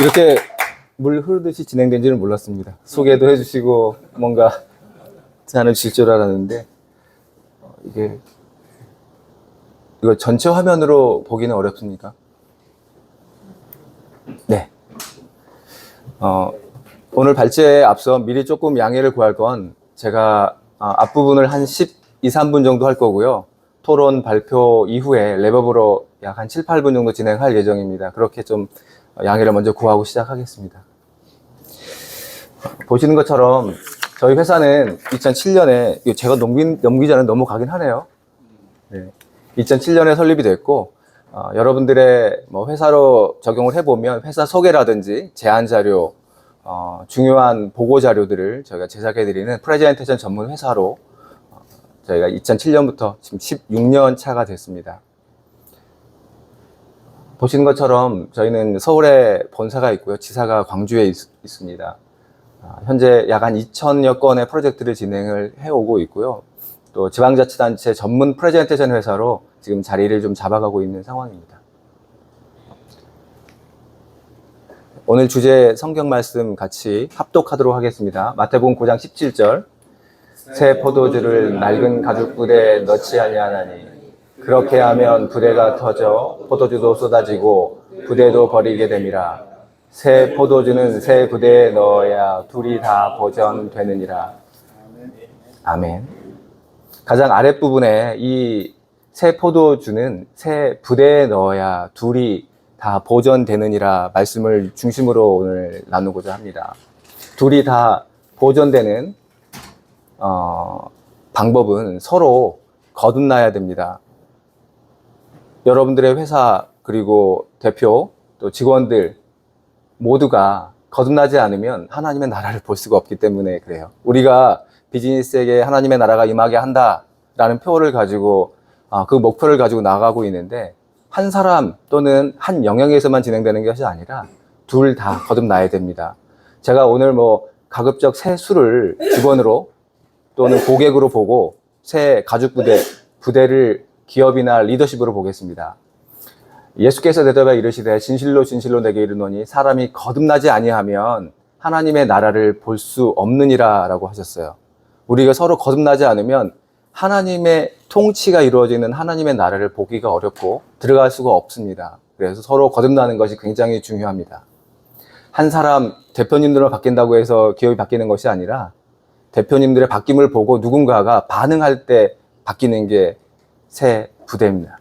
이렇게 물 흐르듯이 진행된지는 몰랐습니다. 소개도 해주시고 뭔가 하는 줄 알았는데 이거 전체 화면으로 보기는 어렵습니까? 네. 오늘 발제에 앞서 미리 조금 양해를 구할 건 제가 앞부분을 한 12, 3분 정도 할 거고요. 토론 발표 이후에 랩업으로 약 한 7, 8분 정도 진행할 예정입니다. 그렇게 좀 양해를 먼저 구하고 시작하겠습니다. 보시는 것처럼 저희 회사는 2007년에, 제가 넘기자는 너무 가긴 하네요. 네. 2007년에 설립이 됐고, 여러분들의 회사로 적용을 해보면 회사 소개라든지 제안 자료, 중요한 보고 자료들을 저희가 제작해드리는 프레젠테이션 전문 회사로 저희가 2007년부터 지금 16년 차가 됐습니다. 보시는 것처럼 저희는 서울에 본사가 있고요. 지사가 광주에 있습니다. 현재 약 한 2,000여 건의 프로젝트를 진행을 해오고 있고요. 또 지방자치단체 전문 프레젠테이션 회사로 지금 자리를 좀 잡아가고 있는 상황입니다. 오늘 주제 성경 말씀 같이 합독하도록 하겠습니다. 마태복음 9장 17절. 새 포도주를 낡은 가죽 부대에 넣지 아니하나니 그렇게 하면 부대가 터져 포도주도 쏟아지고 부대도 버리게 됨이라. 새 포도주는 새 부대에 넣어야 둘이 다 보전되느니라. 아멘. 가장 아랫부분에 이 새 포도주는 새 부대에 넣어야 둘이 다 보전되느니라 말씀을 중심으로 오늘 나누고자 합니다. 둘이 다 보전되는 방법은 서로 거듭나야 됩니다. 여러분들의 회사 그리고 대표 또 직원들 모두가 거듭나지 않으면 하나님의 나라를 볼 수가 없기 때문에 그래요. 우리가 비즈니스에게 하나님의 나라가 임하게 한다라는 표를 가지고 그 목표를 가지고 나가고 있는데 한 사람 또는 한 영역에서만 진행되는 것이 아니라 둘 다 거듭나야 됩니다. 제가 오늘 가급적 새 수를 직원으로 또는 고객으로 보고 새 가죽 부대를 기업이나 리더십으로 보겠습니다. 예수께서 대답하여 이르시되 진실로 진실로 내게 이르노니 사람이 거듭나지 아니하면 하나님의 나라를 볼 수 없느니라 라고 하셨어요. 우리가 서로 거듭나지 않으면 하나님의 통치가 이루어지는 하나님의 나라를 보기가 어렵고 들어갈 수가 없습니다. 그래서 서로 거듭나는 것이 굉장히 중요합니다. 한 사람 대표님들만 바뀐다고 해서 기업이 바뀌는 것이 아니라 대표님들의 바뀜을 보고 누군가가 반응할 때 바뀌는 게 새 부대입니다.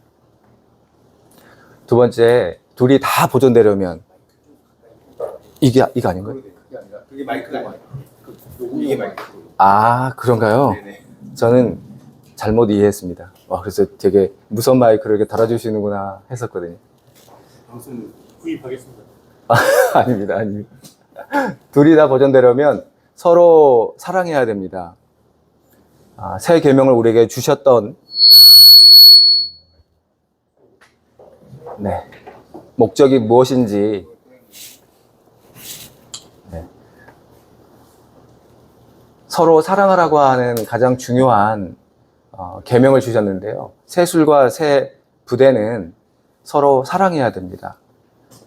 두 번째, 둘이 다 보존되려면 이게 아닌가요? 그게 마이크가 이게 마이크. 아, 그런가요? 네네. 저는 잘못 이해했습니다. 그래서 되게 무선 마이크를 이렇게 달아주시는구나 했었거든요. 방송 구입하겠습니다. 아닙니다. 둘이 다 보존되려면 서로 사랑해야 됩니다. 새 계명을 우리에게 주셨던 목적이 무엇인지 서로 사랑하라고 하는 가장 중요한 계명을 주셨는데요. 새 술과 새 부대는 서로 사랑해야 됩니다.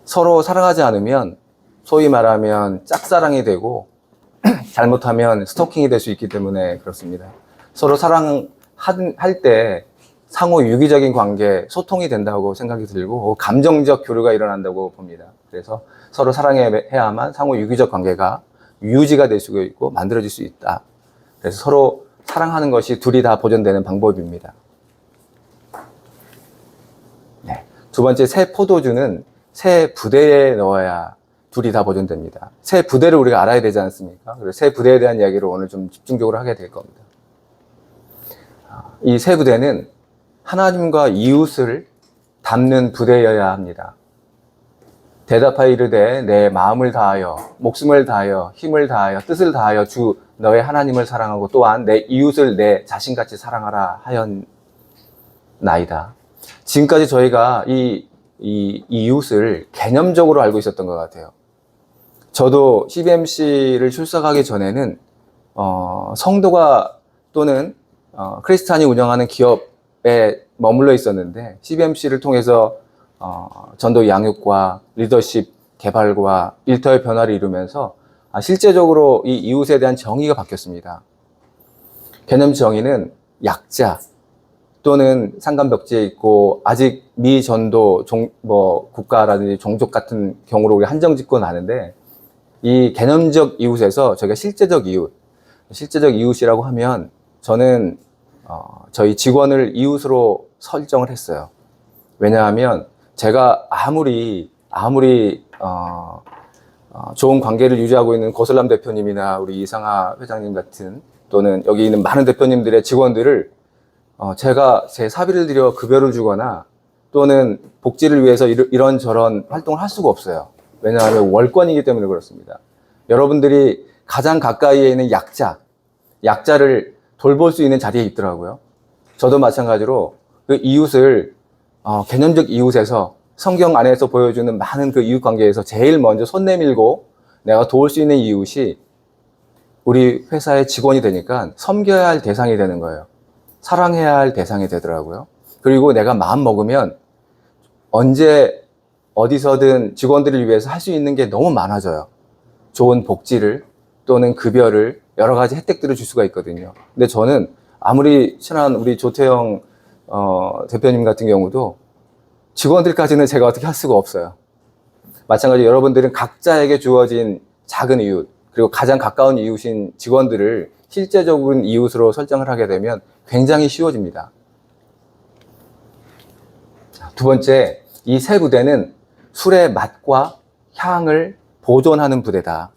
서로 사랑하지 않으면 소위 말하면 짝사랑이 되고 잘못하면 스토킹이 될 수 있기 때문에 그렇습니다. 서로 사랑할 때 상호 유기적인 관계, 소통이 된다고 생각이 들고 감정적 교류가 일어난다고 봅니다. 그래서 서로 사랑해야만 상호 유기적 관계가 유지가 될 수 있고 만들어질 수 있다. 그래서 서로 사랑하는 것이 둘이 다 보존되는 방법입니다. 두 번째, 새 포도주는 새 부대에 넣어야 둘이 다 보존됩니다. 새 부대를 우리가 알아야 되지 않습니까? 그래서 새 부대에 대한 이야기를 오늘 좀 집중적으로 하게 될 겁니다. 이 새 부대는 하나님과 이웃을 담는 부대여야 합니다. 대답하여 이르되 내 마음을 다하여 목숨을 다하여 힘을 다하여 뜻을 다하여 주 너의 하나님을 사랑하고 또한 내 이웃을 내 자신같이 사랑하라 하였나이다. 지금까지 저희가 이 이웃을 개념적으로 알고 있었던 것 같아요. 저도 CBMC를 출석하기 전에는 성도가 또는 크리스찬이 운영하는 기업에 머물러 있었는데 CBMC를 통해서 전도 양육과 리더십 개발과 일터의 변화를 이루면서 실제적으로 이 이웃에 대한 정의가 바뀌었습니다. 개념 정의는 약자 또는 상간벽지에 있고 아직 미전도 국가라든지 종족 같은 경우로 우리 한정 짓고 나는데, 이 개념적 이웃에서 저희가 실제적 이웃이라고 하면 저는 저희 직원을 이웃으로 설정을 했어요. 왜냐하면 제가 아무리 좋은 관계를 유지하고 있는 고설람 대표님이나 우리 이상하 회장님 같은, 또는 여기 있는 많은 대표님들의 직원들을 제가 제 사비를 들여 급여를 주거나 또는 복지를 위해서 이런저런 활동을 할 수가 없어요. 왜냐하면 월권이기 때문에 그렇습니다. 여러분들이 가장 가까이에 있는 약자를 돌볼 수 있는 자리에 있더라고요. 저도 마찬가지로 그 이웃을 개념적 이웃에서 성경 안에서 보여주는 많은 그 이웃 관계에서 제일 먼저 손 내밀고 내가 도울 수 있는 이웃이 우리 회사의 직원이 되니까 섬겨야 할 대상이 되는 거예요. 사랑해야 할 대상이 되더라고요. 그리고 내가 마음 먹으면 언제 어디서든 직원들을 위해서 할 수 있는 게 너무 많아져요. 좋은 복지를 또는 급여를 여러 가지 혜택들을 줄 수가 있거든요. 근데 저는 아무리 친한 우리 조태영 대표님 같은 경우도 직원들까지는 제가 어떻게 할 수가 없어요. 마찬가지로 여러분들은 각자에게 주어진 작은 이웃, 그리고 가장 가까운 이웃인 직원들을 실제적인 이웃으로 설정을 하게 되면 굉장히 쉬워집니다. 두 번째, 이 세 부대는 술의 맛과 향을 보존하는 부대다.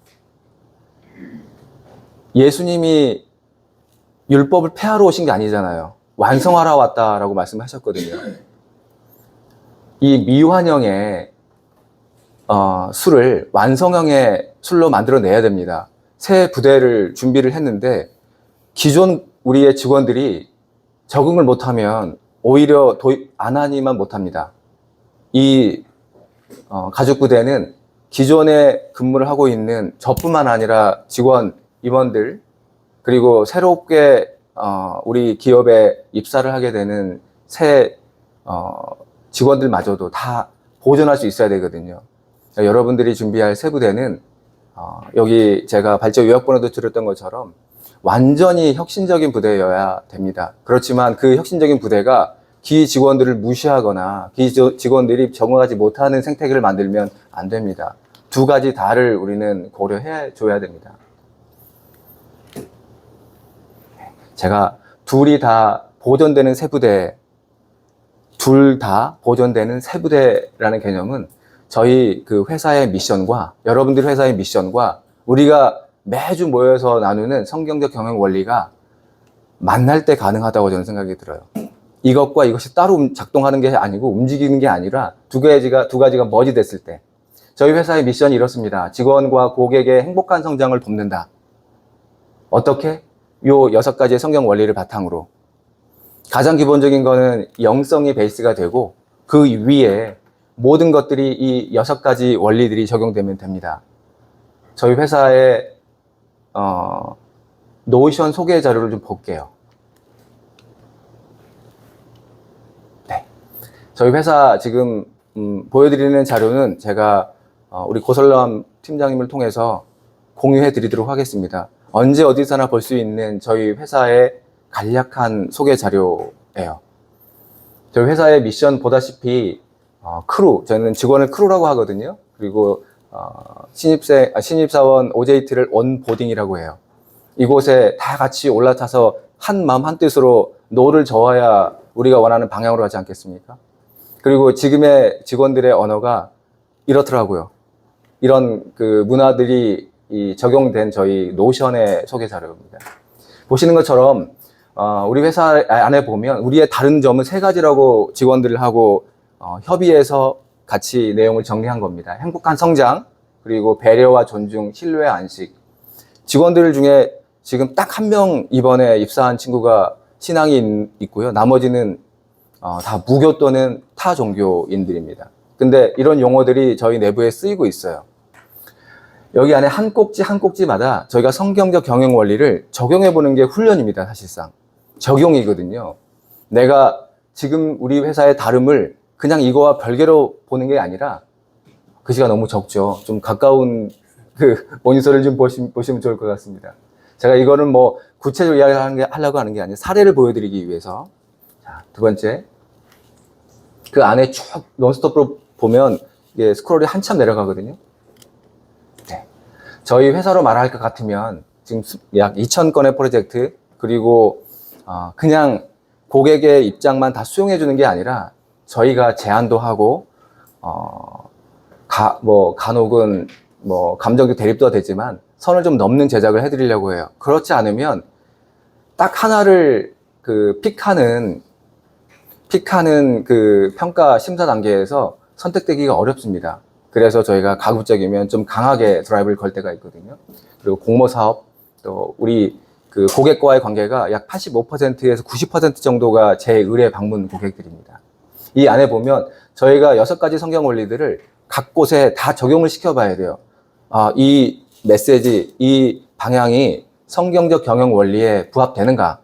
예수님이 율법을 폐하러 오신 게 아니잖아요. 완성하러 왔다라고 말씀하셨거든요. 이 미완형의 술을 완성형의 술로 만들어내야 됩니다. 새 부대를 준비를 했는데 기존 우리의 직원들이 적응을 못하면 오히려 도입 안 하니만 못합니다. 이 가죽 부대는 기존에 근무를 하고 있는 저뿐만 아니라 임원들, 그리고 새롭게 우리 기업에 입사를 하게 되는 새 직원들마저도 다 보존할 수 있어야 되거든요. 여러분들이 준비할 새 부대는 여기 제가 발제 요약본에도 드렸던 것처럼 완전히 혁신적인 부대여야 됩니다. 그렇지만 그 혁신적인 부대가 기 직원들을 무시하거나 기 직원들이 적응하지 못하는 생태계를 만들면 안 됩니다. 두 가지 다를 우리는 고려해 줘야 됩니다. 제가 둘 다 보존되는 새 부대라는 개념은 저희 그 회사의 미션과 여러분들 회사의 미션과 우리가 매주 모여서 나누는 성경적 경영 원리가 만날 때 가능하다고 저는 생각이 들어요. 이것과 이것이 따로 작동하는 게 아니고 움직이는 게 아니라 두 가지가 머지됐을 때, 저희 회사의 미션이 이렇습니다. 직원과 고객의 행복한 성장을 돕는다. 어떻게? 요 6가지의 성경 원리를 바탕으로. 가장 기본적인 거는 영성이 베이스가 되고 그 위에 모든 것들이 이 6가지 원리들이 적용되면 됩니다. 저희 회사의 노션 소개 자료를 좀 볼게요. 네. 저희 회사 지금 보여드리는 자료는 제가 우리 고설람 팀장님을 통해서 공유해 드리도록 하겠습니다. 언제 어디서나 볼 수 있는 저희 회사의 간략한 소개 자료예요. 저희 회사의 미션 보다시피 크루, 저는 직원을 크루라고 하거든요. 그리고 신입사원 OJT를 온보딩이라고 해요. 이곳에 다 같이 올라타서 한 마음 한 뜻으로 노를 저어야 우리가 원하는 방향으로 가지 않겠습니까? 그리고 지금의 직원들의 언어가 이렇더라고요. 이런 그 문화들이 적용된 저희 노션의 소개 자료입니다. 보시는 것처럼 우리 회사 안에 보면 우리의 다른 점은 3가지라고 직원들을 하고 협의해서 같이 내용을 정리한 겁니다. 행복한 성장, 그리고 배려와 존중, 신뢰, 안식. 직원들 중에 지금 딱 1명 이번에 입사한 친구가 신앙이 있고요. 나머지는 다 무교 또는 타 종교인들입니다. 근데 이런 용어들이 저희 내부에 쓰이고 있어요. 여기 안에 한 꼭지 한 꼭지마다 저희가 성경적 경영 원리를 적용해 보는 게 훈련입니다. 사실상 적용이거든요. 내가 지금 우리 회사의 다름을 그냥 이거와 별개로 보는 게 아니라 글씨가 너무 적죠. 좀 가까운 그 모니터를 좀 보시면 좋을 것 같습니다. 제가 이거는 뭐 구체적으로 이야기하려고 하는 게 아니라 사례를 보여드리기 위해서. 자, 두 번째. 그 안에 쭉 논스톱으로 보면 이게 스크롤이 한참 내려가거든요. 네. 저희 회사로 말할 것 같으면 지금 약 2,000건의 프로젝트, 그리고 그냥 고객의 입장만 다 수용해 주는 게 아니라 저희가 제안도 하고 간혹은 뭐 감정적 대립도 되지만 선을 좀 넘는 제작을 해드리려고 해요. 그렇지 않으면 딱 하나를 그 픽하는 그 평가 심사 단계에서 선택되기가 어렵습니다. 그래서 저희가 가급적이면 좀 강하게 드라이브를 걸 때가 있거든요. 그리고 공모 사업, 또 우리 그 고객과의 관계가 약 85%에서 90% 정도가 제 의뢰 방문 고객들입니다. 이 안에 보면 저희가 6가지 성경 원리들을 각 곳에 다 적용을 시켜봐야 돼요. 이 메시지, 이 방향이 성경적 경영 원리에 부합되는가?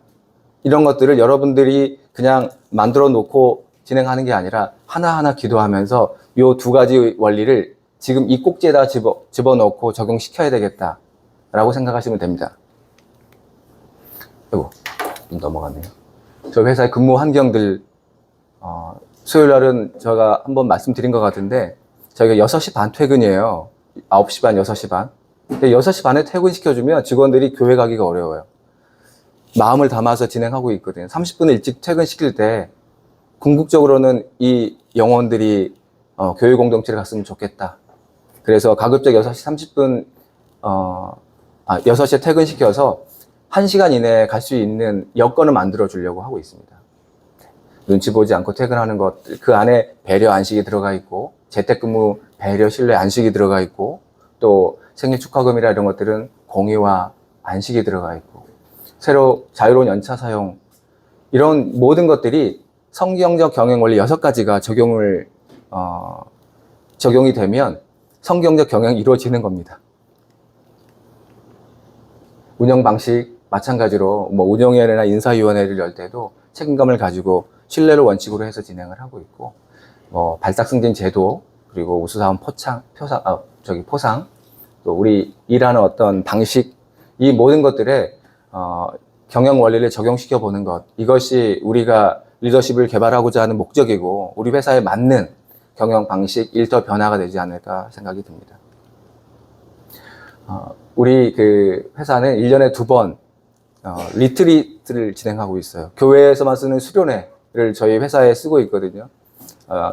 이런 것들을 여러분들이 그냥 만들어 놓고 진행하는 게 아니라 하나하나 기도하면서 이 2가지 원리를 지금 이 꼭지에다 집어넣고 적용시켜야 되겠다라고 생각하시면 됩니다. 아이고, 좀 넘어갔네요. 저 회사의 근무 환경들, 수요일 날은 제가 한번 말씀드린 것 같은데, 저희가 6시 반 퇴근이에요. 9시 반, 6시 반. 근데 6시 반에 퇴근시켜주면 직원들이 교회 가기가 어려워요. 마음을 담아서 진행하고 있거든요. 30분 일찍 퇴근시킬 때, 궁극적으로는 이 영혼들이 교회 공동체를 갔으면 좋겠다. 그래서 가급적 6시 30분, 6시에 퇴근시켜서 1시간 이내에 갈 수 있는 여건을 만들어 주려고 하고 있습니다. 눈치 보지 않고 퇴근하는 것, 그 안에 배려 안식이 들어가 있고, 재택근무 배려 신뢰 안식이 들어가 있고, 또 생일 축하금이라 이런 것들은 공의와 안식이 들어가 있고, 새로 자유로운 연차 사용, 이런 모든 것들이 성경적 경영 원리 6가지가 적용이 되면 성경적 경영이 이루어지는 겁니다. 운영 방식 마찬가지로 뭐 운영위원회나 인사위원회를 열 때도 책임감을 가지고 신뢰를 원칙으로 해서 진행을 하고 있고, 뭐 발탁승진 제도, 그리고 우수사원 포상, 또 우리 일하는 어떤 방식, 이 모든 것들에 경영 원리를 적용시켜 보는 것, 이것이 우리가 리더십을 개발하고자 하는 목적이고 우리 회사에 맞는 경영 방식, 일터 변화가 되지 않을까 생각이 듭니다. 우리 그 회사는 1년에 2번 리트리트를 진행하고 있어요. 교회에서만 쓰는 수련회를 저희 회사에 쓰고 있거든요.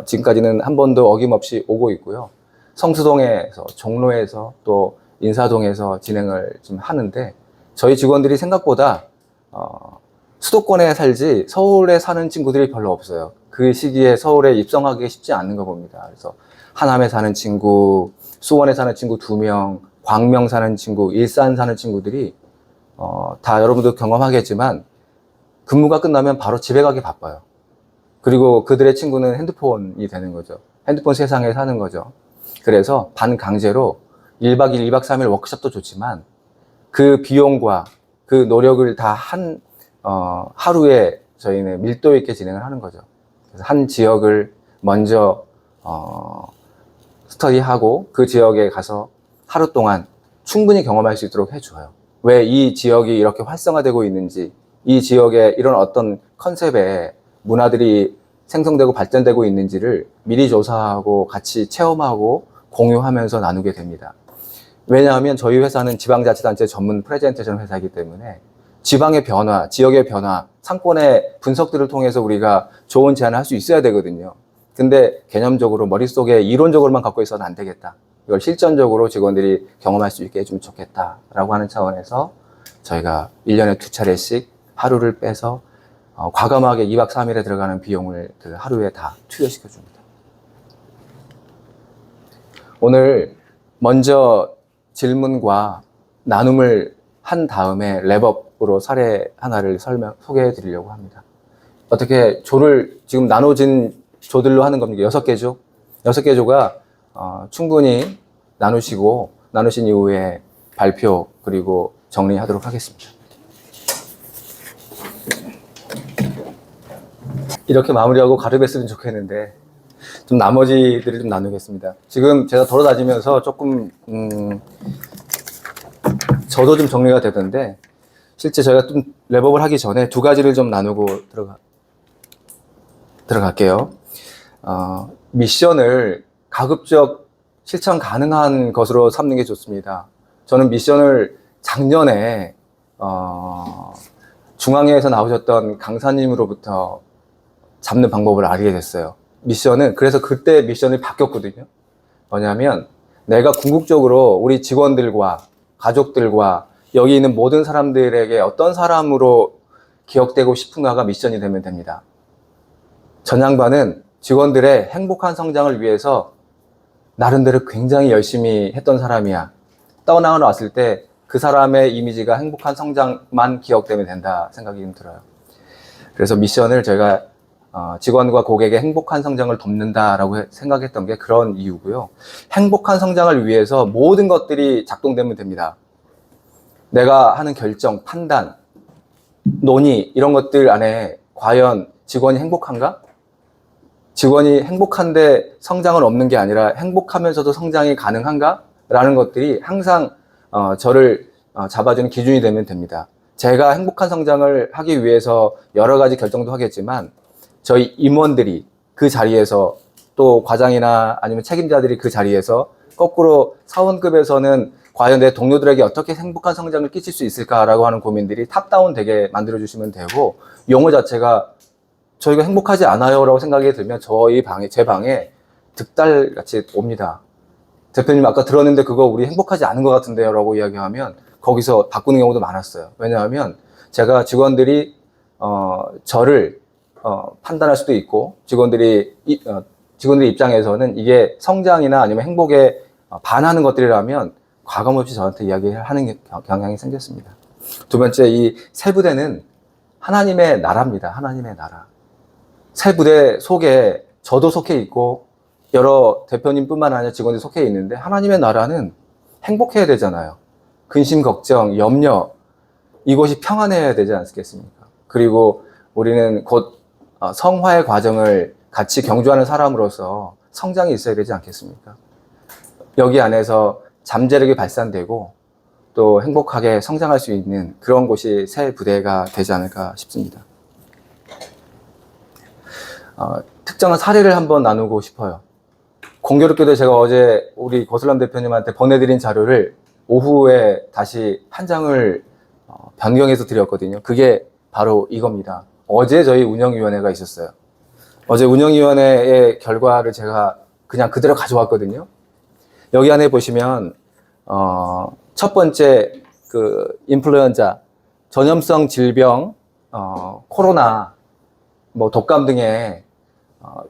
지금까지는 한 번도 어김없이 오고 있고요. 성수동에서, 종로에서, 또 인사동에서 진행을 좀 하는데, 저희 직원들이 생각보다 수도권에 살지 서울에 사는 친구들이 별로 없어요. 그 시기에 서울에 입성하기 쉽지 않는 거 봅니다. 그래서 하남에 사는 친구, 수원에 사는 친구 2명, 광명 사는 친구, 일산 사는 친구들이 다 여러분도 경험하겠지만 근무가 끝나면 바로 집에 가기 바빠요. 그리고 그들의 친구는 핸드폰이 되는 거죠. 핸드폰 세상에 사는 거죠. 그래서 반강제로 1박 2일, 2박 3일 워크숍도 좋지만 그 비용과 그 노력을 다 하루에 저희는 밀도 있게 진행을 하는 거죠. 그래서 한 지역을 먼저 스터디하고 그 지역에 가서 하루 동안 충분히 경험할 수 있도록 해줘요. 왜 이 지역이 이렇게 활성화되고 있는지, 이 지역에 이런 어떤 컨셉의 문화들이 생성되고 발전되고 있는지를 미리 조사하고 같이 체험하고 공유하면서 나누게 됩니다. 왜냐하면 저희 회사는 지방자치단체 전문 프레젠테이션 회사이기 때문에 지방의 변화, 지역의 변화, 상권의 분석들을 통해서 우리가 좋은 제안을 할 수 있어야 되거든요. 근데 개념적으로 머릿속에 이론적으로만 갖고 있어서는 안 되겠다. 이걸 실전적으로 직원들이 경험할 수 있게 해주면 좋겠다라고 하는 차원에서 저희가 1년에 2차례씩 하루를 빼서 과감하게 2박 3일에 들어가는 비용을 그 하루에 다 투여시켜 줍니다. 오늘 먼저 질문과 나눔을 한 다음에 랩업으로 사례 하나를 소개해 드리려고 합니다. 어떻게 조를 지금 나눠진 조들로 하는 겁니까? 6개 조? 6개 조가 충분히 나누신 이후에 발표 그리고 정리하도록 하겠습니다. 이렇게 마무리하고 가름했으면 좋겠는데 좀 나머지들을 좀 나누겠습니다. 지금 제가 돌아다니면서 조금 저도 좀 정리가 되던데, 실제 저희가 좀 랩업을 하기 전에 두 가지를 좀 나누고 들어갈게요. 미션을 가급적 실천 가능한 것으로 삼는 게 좋습니다. 저는 미션을 작년에 중앙회에서 나오셨던 강사님으로부터 잡는 방법을 알게 됐어요. 미션은, 그래서 그때 미션이 바뀌었거든요. 뭐냐면 내가 궁극적으로 우리 직원들과 가족들과 여기 있는 모든 사람들에게 어떤 사람으로 기억되고 싶은가가 미션이 되면 됩니다. 전 양반은 직원들의 행복한 성장을 위해서 나름대로 굉장히 열심히 했던 사람이야. 떠나왔을 때 그 사람의 이미지가 행복한 성장만 기억되면 된다 생각이 좀 들어요. 그래서 미션을 저희가 직원과 고객의 행복한 성장을 돕는다라고 생각했던 게 그런 이유고요. 행복한 성장을 위해서 모든 것들이 작동되면 됩니다. 내가 하는 결정, 판단, 논의 이런 것들 안에 과연 직원이 행복한가? 직원이 행복한데 성장은 없는 게 아니라 행복하면서도 성장이 가능한가? 라는 것들이 항상 저를 잡아주는 기준이 되면 됩니다. 제가 행복한 성장을 하기 위해서 여러 가지 결정도 하겠지만 저희 임원들이 그 자리에서, 또 과장이나 아니면 책임자들이 그 자리에서 거꾸로 사원급에서는 과연 내 동료들에게 어떻게 행복한 성장을 끼칠 수 있을까라고 하는 고민들이 탑다운 되게 만들어주시면 되고, 용어 자체가 저희가 행복하지 않아요 라고 생각이 들면 제 방에 득달같이 옵니다. 대표님 아까 들었는데 그거 우리 행복하지 않은 것 같은데요 라고 이야기하면 거기서 바꾸는 경우도 많았어요. 왜냐하면 제가 직원들이 저를 판단할 수도 있고, 직원들의 입장에서는 이게 성장이나 아니면 행복에 반하는 것들이라면 과감없이 저한테 이야기하는 경향이 생겼습니다. 두 번째, 이 세 부대는 하나님의 나라입니다. 하나님의 나라. 세 부대 속에 저도 속해 있고 여러 대표님뿐만 아니라 직원들이 속해 있는데, 하나님의 나라는 행복해야 되잖아요. 근심, 걱정, 염려, 이곳이 평안해야 되지 않겠습니까? 그리고 우리는 곧 성화의 과정을 같이 경주하는 사람으로서 성장이 있어야 되지 않겠습니까? 여기 안에서 잠재력이 발산되고 또 행복하게 성장할 수 있는 그런 곳이 새 부대가 되지 않을까 싶습니다. 특정한 사례를 한번 나누고 싶어요. 공교롭게도 제가 어제 우리 거슬람 대표님한테 보내드린 자료를 오후에 다시 한 장을 변경해서 드렸거든요. 그게 바로 이겁니다. 어제 저희 운영위원회가 있었어요. 어제 운영위원회의 결과를 제가 그냥 그대로 가져왔거든요. 여기 안에 보시면 첫 번째 그 인플루엔자, 전염성 질병, 코로나, 뭐 독감 등의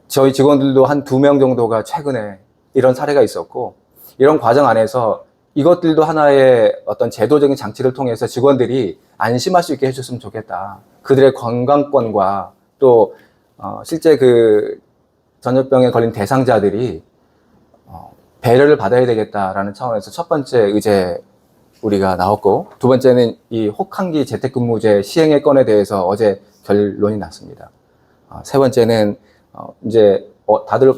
저희 직원들도 한 2명 정도가 최근에 이런 사례가 있었고, 이런 과정 안에서 이것들도 하나의 어떤 제도적인 장치를 통해서 직원들이 안심할 수 있게 해줬으면 좋겠다. 그들의 건강권과 또 실제 그 전염병에 걸린 대상자들이 배려를 받아야 되겠다라는 차원에서 첫 번째 의제 우리가 나왔고, 두 번째는 이 혹한기 재택근무제 시행의 건에 대해서 어제 결론이 났습니다. 세 번째는 이제 다들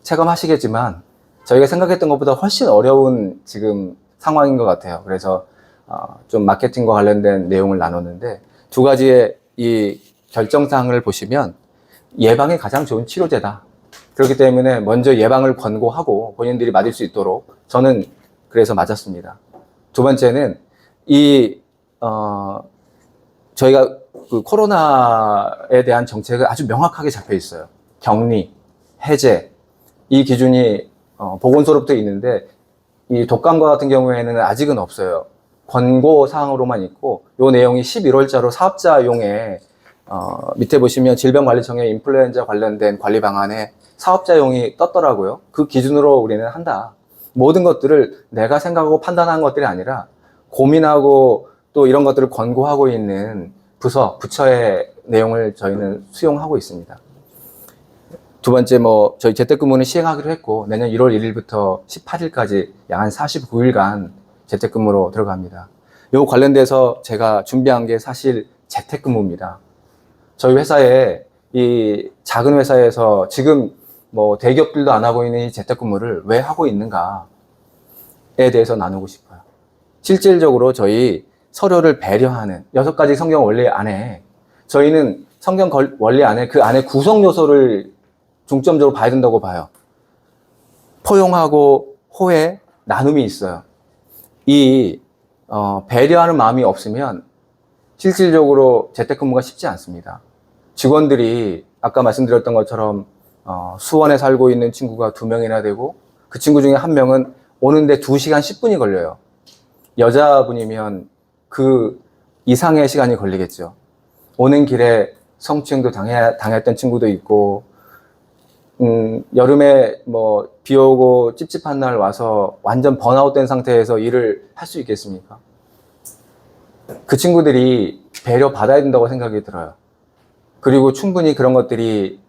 체감하시겠지만 저희가 생각했던 것보다 훨씬 어려운 지금 상황인 것 같아요. 그래서 좀 마케팅과 관련된 내용을 나눴는데, 두 가지의 이 결정사항을 보시면 예방이 가장 좋은 치료제다. 그렇기 때문에 먼저 예방을 권고하고 본인들이 맞을 수 있도록 저는 그래서 맞았습니다. 두 번째는 저희가 그 코로나에 대한 정책을 아주 명확하게 잡혀 있어요. 격리, 해제, 이 기준이 보건소로부터 있는데, 이 독감과 같은 경우에는 아직은 없어요. 권고 사항으로만 있고, 요 내용이 11월자로 사업자용에 밑에 보시면 질병관리청의 인플루엔자 관련된 관리 방안에 사업자용이 떴더라고요. 그 기준으로 우리는 한다. 모든 것들을 내가 생각하고 판단한 것들이 아니라 고민하고 또 이런 것들을 권고하고 있는 부처의 내용을 저희는 수용하고 있습니다. 두 번째, 저희 재택근무는 시행하기로 했고, 내년 1월 1일부터 18일까지 약 한 49일간 재택근무로 들어갑니다. 요 관련돼서 제가 준비한 게 사실 재택근무입니다. 저희 회사에, 이 작은 회사에서 지금 뭐 대기업들도 안 하고 있는 이 재택근무를 왜 하고 있는가에 대해서 나누고 싶어요. 실질적으로 저희 서로를 배려하는 6가지 성경 원리 안에 저희는 성경 원리 안에 그 안에 구성 요소를 중점적으로 봐야 된다고 봐요. 포용하고 호혜, 나눔이 있어요. 이 배려하는 마음이 없으면 실질적으로 재택근무가 쉽지 않습니다. 직원들이 아까 말씀드렸던 것처럼 수원에 살고 있는 친구가 2명이나 되고 그 친구 중에 1명은 오는데 2시간 10분이 걸려요. 여자분이면 그 이상의 시간이 걸리겠죠. 오는 길에 성추행도 당했던 친구도 있고 여름에 뭐 비 오고 찝찝한 날 와서 완전 번아웃 된 상태에서 일을 할 수 있겠습니까? 그 친구들이 배려받아야 된다고 생각이 들어요. 그리고 충분히 그런 것들이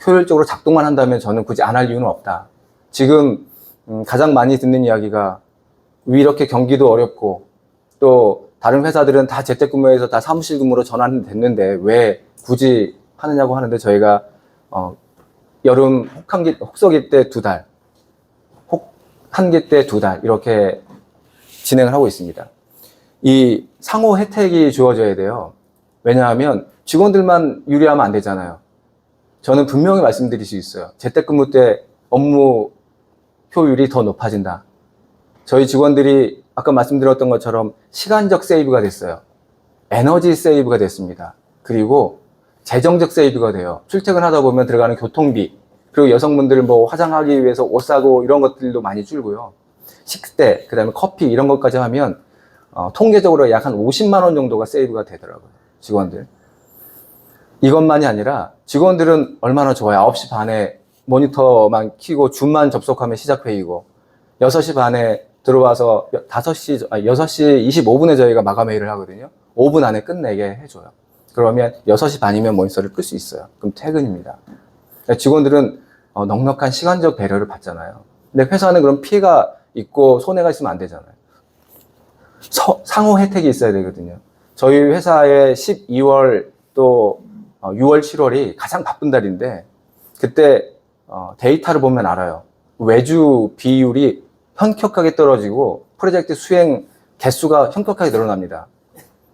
효율적으로 작동만 한다면 저는 굳이 안 할 이유는 없다. 지금 가장 많이 듣는 이야기가 왜 이렇게 경기도 어렵고 또 다른 회사들은 다 재택근무해서 다 사무실 근무로 전환됐는데 왜 굳이 하느냐고 하는데 저희가 여름 혹서기 때 2달, 혹한기 때 2달 이렇게 진행을 하고 있습니다. 이 상호 혜택이 주어져야 돼요. 왜냐하면 직원들만 유리하면 안 되잖아요. 저는 분명히 말씀드릴 수 있어요. 재택근무 때 업무 효율이 더 높아진다. 저희 직원들이 아까 말씀드렸던 것처럼 시간적 세이브가 됐어요. 에너지 세이브가 됐습니다. 그리고 재정적 세이브가 돼요. 출퇴근하다 보면 들어가는 교통비, 그리고 여성분들 뭐 화장하기 위해서 옷 사고 이런 것들도 많이 줄고요. 식대, 그 다음에 커피 이런 것까지 하면 통계적으로 약 한 50만 원 정도가 세이브가 되더라고요. 직원들. 이것만이 아니라 직원들은 얼마나 좋아요. 9시 반에 모니터만 켜고 줌만 접속하면 시작 회의고 6시 반에 들어와서 6시 25분에 저희가 마감 회의를 하거든요. 5분 안에 끝내게 해줘요. 그러면 6시 반이면 모니터를 끌 수 있어요. 그럼 퇴근입니다. 직원들은 넉넉한 시간적 배려를 받잖아요. 근데 회사는 그럼 피해가 있고 손해가 있으면 안 되잖아요. 상호 혜택이 있어야 되거든요. 저희 회사의 12월 또 6월, 7월이 가장 바쁜 달인데 그때 데이터를 보면 알아요. 외주 비율이 현격하게 떨어지고 프로젝트 수행 개수가 현격하게 늘어납니다.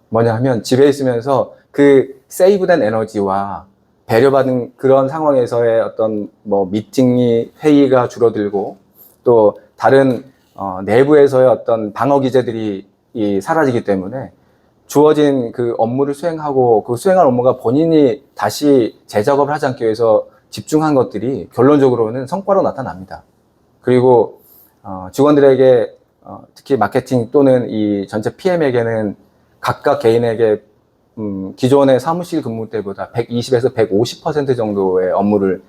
뭐냐 하면 집에 있으면서 그 세이브된 에너지와 배려받은 그런 상황에서의 어떤 뭐 미팅이 회의가 줄어들고 또 다른 내부에서의 어떤 방어 기제들이 사라지기 때문에 주어진 그 업무를 수행하고 그 수행한 업무가 본인이 다시 재작업을 하지 않기 위해서 집중한 것들이 결론적으로는 성과로 나타납니다. 그리고 직원들에게 특히 마케팅 또는 이 전체 PM에게는 각각 개인에게 기존의 사무실 근무 때보다 120에서 150% 정도의 업무를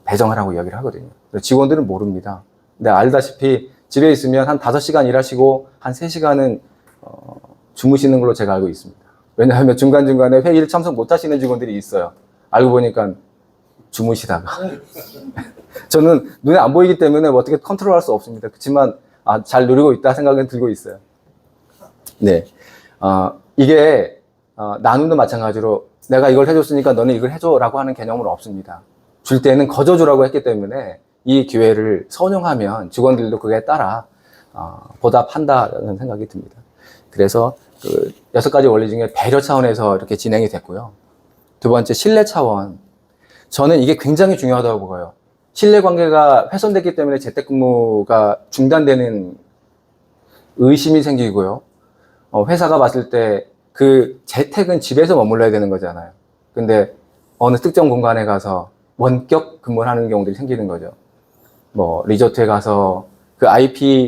배정하라고 이야기를 하거든요. 직원들은 모릅니다. 근데 알다시피 집에 있으면 한 5시간 일하시고 한 3시간은 주무시는 걸로 제가 알고 있습니다. 왜냐하면 중간중간에 회의를 참석 못 하시는 직원들이 있어요. 알고 보니까 주무시다가. 저는 눈에 안 보이기 때문에 뭐 어떻게 컨트롤할 수 없습니다. 그렇지만 잘 누리고 있다 생각은 들고 있어요. 네, 이게 나눔도 마찬가지로 내가 이걸 해줬으니까 너는 이걸 해줘라고 하는 개념은 없습니다. 줄 때는 거저주라고 했기 때문에 이 기회를 선용하면 직원들도 그에 따라 보답한다는 생각이 듭니다. 그래서 그 6가지 원리 중에 배려 차원에서 이렇게 진행이 됐고요. 두 번째, 신뢰 차원. 저는 이게 굉장히 중요하다고 봐요. 신뢰 관계가 훼손됐기 때문에 재택근무가 중단되는 의심이 생기고요. 회사가 봤을 때 그 재택은 집에서 머물러야 되는 거잖아요. 근데 어느 특정 공간에 가서 원격 근무를 하는 경우들이 생기는 거죠. 뭐 리조트에 가서 그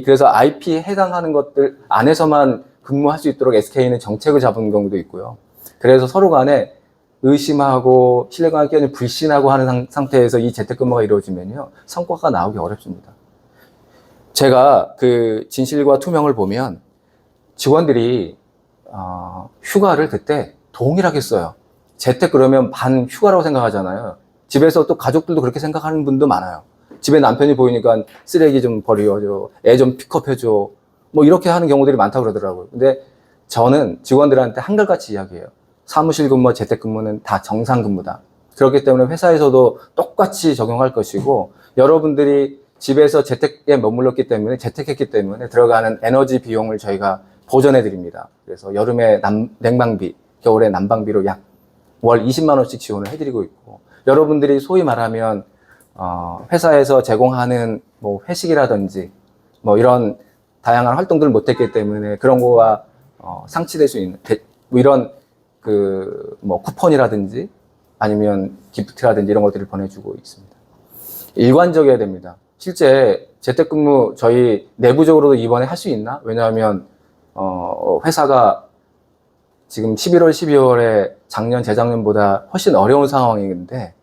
그래서 IP에 해당하는 것들 안에서만 근무할 수 있도록 SK는 정책을 잡은 경우도 있고요. 그래서 서로 간에 의심하고 신뢰관계 깨지면 불신하고 하는 상태에서 이 재택근무가 이루어지면요, 성과가 나오기 어렵습니다. 제가 그 진실과 투명을 보면 직원들이 휴가를 그때 동일하게 써요. 재택 그러면 반 휴가라고 생각하잖아요. 집에서 또 가족들도 그렇게 생각하는 분도 많아요. 집에 남편이 보이니까 쓰레기 좀 버려줘, 애 좀 픽업해줘, 뭐 이렇게 하는 경우들이 많다고 그러더라고요. 근데 저는 직원들한테 한결같이 이야기해요. 사무실 근무와 재택 근무는 다 정상 근무다. 그렇기 때문에 회사에서도 똑같이 적용할 것이고, 여러분들이 집에서 재택에 머물렀기 때문에, 재택했기 때문에 들어가는 에너지 비용을 저희가 보전해 드립니다. 그래서 여름에 냉방비, 겨울에 난방비로 약 월 20만 원씩 지원을 해드리고 있고, 여러분들이 소위 말하면 회사에서 제공하는 뭐 회식이라든지 뭐 이런 다양한 활동들을 못했기 때문에 그런 거와 상치될 수 있는 뭐 이런 그 뭐 쿠폰이라든지 아니면 기프트라든지 이런 것들을 보내주고 있습니다. 일관적이어야 됩니다. 실제 재택근무 저희 내부적으로도 이번에 할 수 있나? 왜냐하면 회사가 지금 11월, 12월에 작년, 재작년보다 훨씬 어려운 상황인데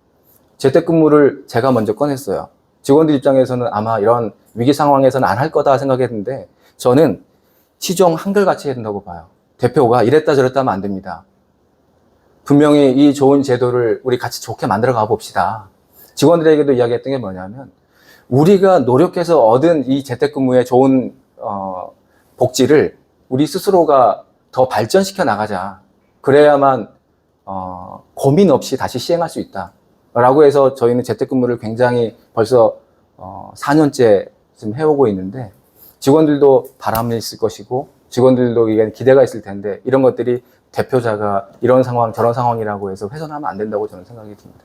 재택근무를 제가 먼저 꺼냈어요. 직원들 입장에서는 아마 이런 위기 상황에서는 안 할 거다 생각했는데 저는 시종 한결같이 해야 된다고 봐요. 대표가 이랬다 저랬다 하면 안 됩니다. 분명히 이 좋은 제도를 우리 같이 좋게 만들어 가 봅시다. 직원들에게도 이야기했던 게 뭐냐면 우리가 노력해서 얻은 이 재택근무의 좋은 복지를 우리 스스로가 더 발전시켜 나가자. 그래야만 고민 없이 다시 시행할 수 있다. 라고 해서 저희는 재택근무를 굉장히 벌써 4년째 지금 해오고 있는데 직원들도 바람이 있을 것이고 직원들도 이게 기대가 있을 텐데 이런 것들이 대표자가 이런 상황 저런 상황이라고 해서 훼손하면 안 된다고 저는 생각이 듭니다.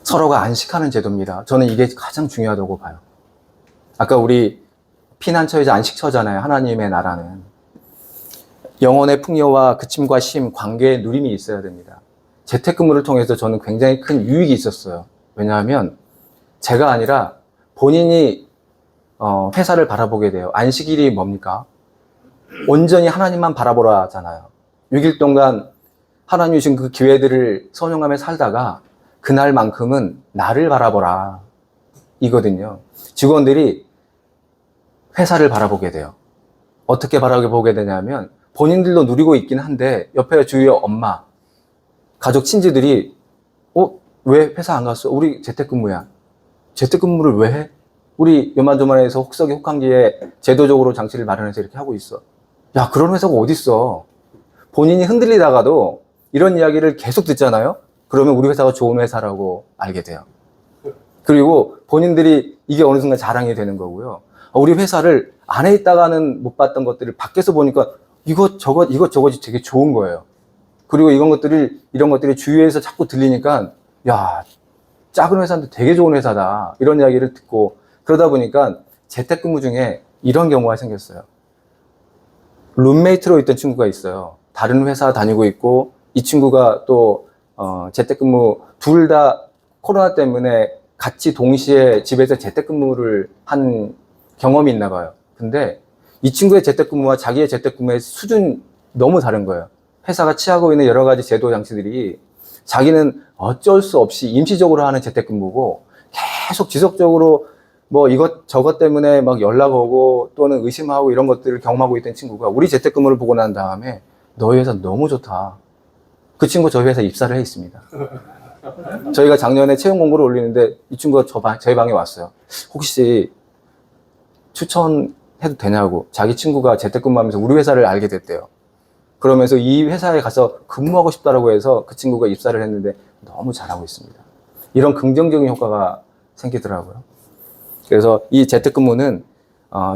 서로가 안식하는 제도입니다. 저는 이게 가장 중요하다고 봐요. 아까 우리 피난처이자 안식처잖아요. 하나님의 나라는. 영혼의 풍요와 그침과 쉼, 관계의 누림이 있어야 됩니다. 재택근무를 통해서 저는 굉장히 큰 유익이 있었어요. 왜냐하면 제가 아니라 본인이 회사를 바라보게 돼요. 안식일이 뭡니까? 온전히 하나님만 바라보라 하잖아요. 6일 동안 하나님이 주신 그 기회들을 선용하며 살다가 그날만큼은 나를 바라보라 이거든요. 직원들이 회사를 바라보게 돼요. 어떻게 바라보게 되냐면 본인들도 누리고 있긴 한데 옆에 주위에 엄마, 가족 친지들이 왜 회사 안 갔어? 우리 재택근무야. 재택근무를 왜 해? 우리 요만조만해서 혹서기 혹한기에 제도적으로 장치를 마련해서 이렇게 하고 있어. 야, 그런 회사가 어딨어? 본인이 흔들리다가도 이런 이야기를 계속 듣잖아요? 그러면 우리 회사가 좋은 회사라고 알게 돼요. 그리고 본인들이 이게 어느 순간 자랑이 되는 거고요. 우리 회사를 안에 있다가는 못 봤던 것들을 밖에서 보니까 이것저것 되게 좋은 거예요. 그리고 이런 것들이 주위에서 자꾸 들리니까, 야, 작은 회사인데 되게 좋은 회사다. 이런 이야기를 듣고, 그러다 보니까 재택근무 중에 이런 경우가 생겼어요. 룸메이트로 있던 친구가 있어요. 다른 회사 다니고 있고, 이 친구가 또, 재택근무, 둘 다 코로나 때문에 같이 동시에 집에서 재택근무를 한 경험이 있나 봐요. 근데 이 친구의 재택근무와 자기의 재택근무의 수준이 너무 다른 거예요. 회사가 취하고 있는 여러 가지 제도 장치들이 자기는 어쩔 수 없이 임시적으로 하는 재택근무고 계속 지속적으로 뭐 저것 때문에 막 연락 오고 또는 의심하고 이런 것들을 경험하고 있던 친구가 우리 재택근무를 보고 난 다음에 너희 회사 너무 좋다. 그 친구 저희 회사 입사를 해 있습니다. 저희가 작년에 채용 공고를 올리는데 이 친구가 저희 방에 왔어요. 혹시 추천해도 되냐고. 자기 친구가 재택근무하면서 우리 회사를 알게 됐대요. 그러면서 이 회사에 가서 근무하고 싶다라고 해서 그 친구가 입사를 했는데 너무 잘하고 있습니다. 이런 긍정적인 효과가 생기더라고요. 그래서 이 재택근무는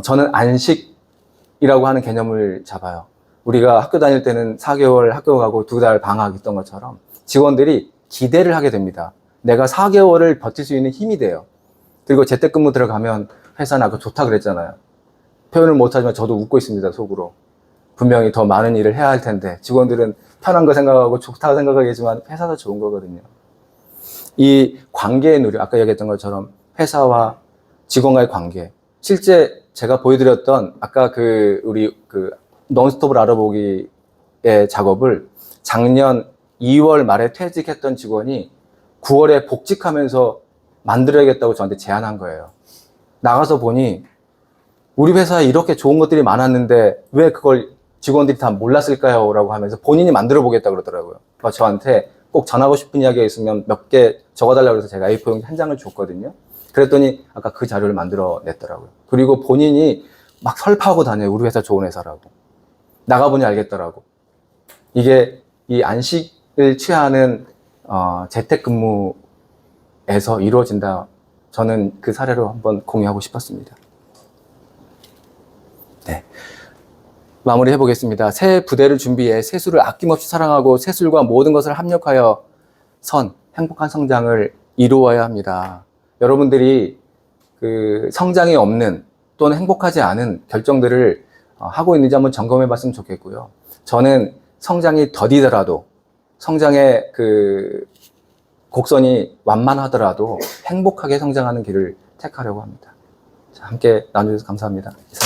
저는 안식이라고 하는 개념을 잡아요. 우리가 학교 다닐 때는 4개월 학교 가고 2달 방학 있던 것처럼 직원들이 기대를 하게 됩니다. 내가 4개월을 버틸 수 있는 힘이 돼요. 그리고 재택근무 들어가면 회사는 아까 좋다 그랬잖아요. 표현을 못하지만 저도 웃고 있습니다, 속으로. 분명히 더 많은 일을 해야 할 텐데 직원들은 편한 거 생각하고 좋다고 생각하겠지만 회사도 좋은 거거든요. 이 관계의 누리, 아까 얘기했던 것처럼 회사와 직원과의 관계. 실제 제가 보여드렸던 아까 우리 논스톱을 알아보기의 작업을 작년 2월 말에 퇴직했던 직원이 9월에 복직하면서 만들어야겠다고 저한테 제안한 거예요. 나가서 보니 우리 회사에 이렇게 좋은 것들이 많았는데 왜 그걸 직원들이 다 몰랐을까요? 라고 하면서 본인이 만들어 보겠다 그러더라고요. 저한테 꼭 전하고 싶은 이야기가 있으면 몇 개 적어달라고 해서 제가 A4용 한 장을 줬거든요. 그랬더니 아까 그 자료를 만들어 냈더라고요. 그리고 본인이 막 설파하고 다녀요. 우리 회사 좋은 회사라고. 나가보니 알겠더라고. 이게 이 안식을 취하는 재택근무에서 이루어진다. 저는 그 사례로 한번 공유하고 싶었습니다. 네. 마무리 해보겠습니다. 새 부대를 준비해 세술을 아낌없이 사랑하고 세술과 모든 것을 합력하여 행복한 성장을 이루어야 합니다. 여러분들이 그 성장이 없는 또는 행복하지 않은 결정들을 하고 있는지 한번 점검해 봤으면 좋겠고요. 저는 성장이 더디더라도 성장의 그 곡선이 완만하더라도 행복하게 성장하는 길을 택하려고 합니다. 자, 함께 나눠주셔서 감사합니다. 이상.